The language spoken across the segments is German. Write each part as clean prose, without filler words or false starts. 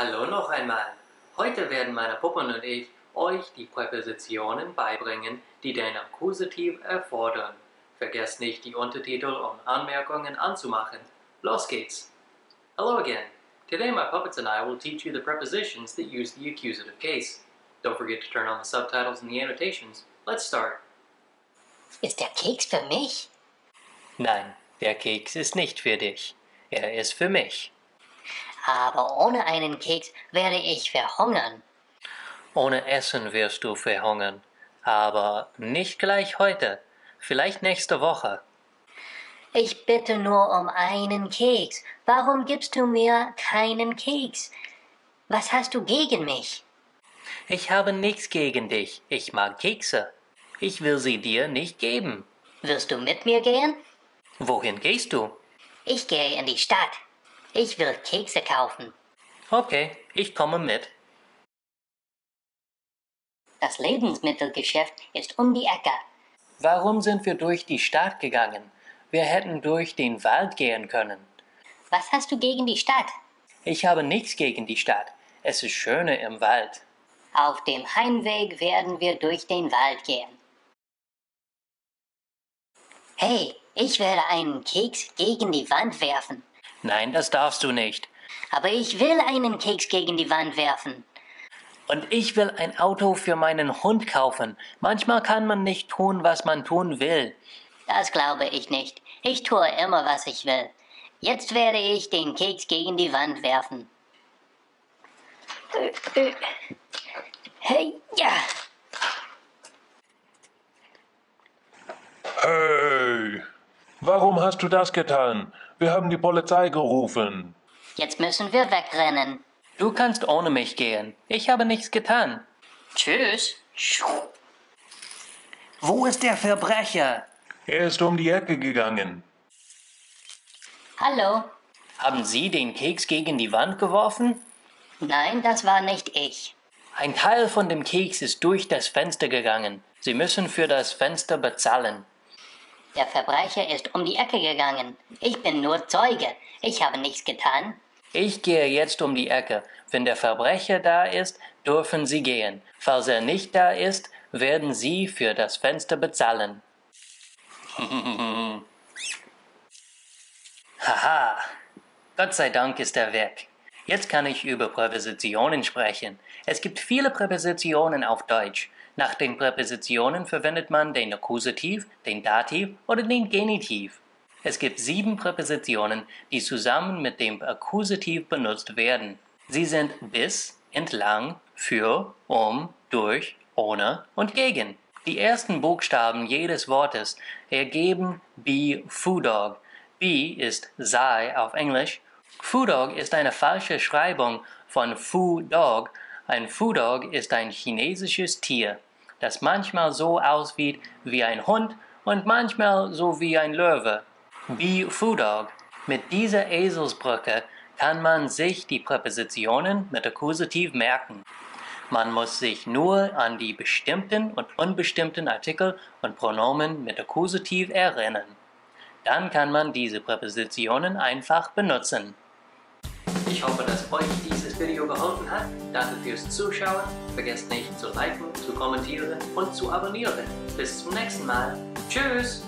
Hallo noch einmal. Heute werden meine Puppen und ich euch die Präpositionen beibringen, die den Akkusativ erfordern. Vergesst nicht, die Untertitel und Anmerkungen anzumachen. Los geht's! Hello again. Today my puppets and I will teach you the prepositions that use the accusative case. Don't forget to turn on the subtitles and the annotations. Let's start. Ist der Keks für mich? Nein, der Keks ist nicht für dich. Er ist für mich. Aber ohne einen Keks werde ich verhungern. Ohne Essen wirst du verhungern. Aber nicht gleich heute. Vielleicht nächste Woche. Ich bitte nur um einen Keks. Warum gibst du mir keinen Keks? Was hast du gegen mich? Ich habe nichts gegen dich. Ich mag Kekse. Ich will sie dir nicht geben. Wirst du mit mir gehen? Wohin gehst du? Ich gehe in die Stadt. Ich will Kekse kaufen. Okay, ich komme mit. Das Lebensmittelgeschäft ist um die Ecke. Warum sind wir durch die Stadt gegangen? Wir hätten durch den Wald gehen können. Was hast du gegen die Stadt? Ich habe nichts gegen die Stadt. Es ist schöner im Wald. Auf dem Heimweg werden wir durch den Wald gehen. Hey, ich werde einen Keks gegen die Wand werfen. Nein, das darfst du nicht. Aber ich will einen Keks gegen die Wand werfen. Und ich will ein Auto für meinen Hund kaufen. Manchmal kann man nicht tun, was man tun will. Das glaube ich nicht. Ich tue immer, was ich will. Jetzt werde ich den Keks gegen die Wand werfen. Hey, ja. Hey, warum hast du das getan? Wir haben die Polizei gerufen. Jetzt müssen wir wegrennen. Du kannst ohne mich gehen. Ich habe nichts getan. Tschüss. Wo ist der Verbrecher? Er ist um die Ecke gegangen. Hallo. Haben Sie den Keks gegen die Wand geworfen? Nein, das war nicht ich. Ein Teil von dem Keks ist durch das Fenster gegangen. Sie müssen für das Fenster bezahlen. Der Verbrecher ist um die Ecke gegangen. Ich bin nur Zeuge. Ich habe nichts getan. Ich gehe jetzt um die Ecke. Wenn der Verbrecher da ist, dürfen Sie gehen. Falls er nicht da ist, werden Sie für das Fenster bezahlen. Haha, Gott sei Dank ist er weg. Jetzt kann ich über Präpositionen sprechen. Es gibt viele Präpositionen auf Deutsch. Nach den Präpositionen verwendet man den Akkusativ, den Dativ oder den Genitiv. Es gibt 7 Präpositionen, die zusammen mit dem Akkusativ benutzt werden. Sie sind bis, entlang, für, durch, ohne und gegen. Die ersten Buchstaben jedes Wortes ergeben be foo dog. Be ist sei auf Englisch. Foo dog ist eine falsche Schreibung von Foo dog. Ein Foo dog ist ein chinesisches Tier, das manchmal so aussieht wie ein Hund und manchmal so wie ein Löwe. Be foo dog. Mit dieser Eselsbrücke kann man sich die Präpositionen mit Akkusativ merken. Man muss sich nur an die bestimmten und unbestimmten Artikel und Pronomen mit Akkusativ erinnern. Dann kann man diese Präpositionen einfach benutzen. Ich hoffe, dass euch dieses Video geholfen hat. Danke fürs Zuschauen. Vergesst nicht zu liken, zu kommentieren und zu abonnieren. Bis zum nächsten Mal. Tschüss!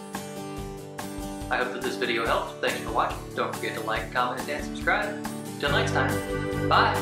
I hope that this video helped. Thanks for watching. Don't forget to like, comment, and subscribe. Till next time. Bye!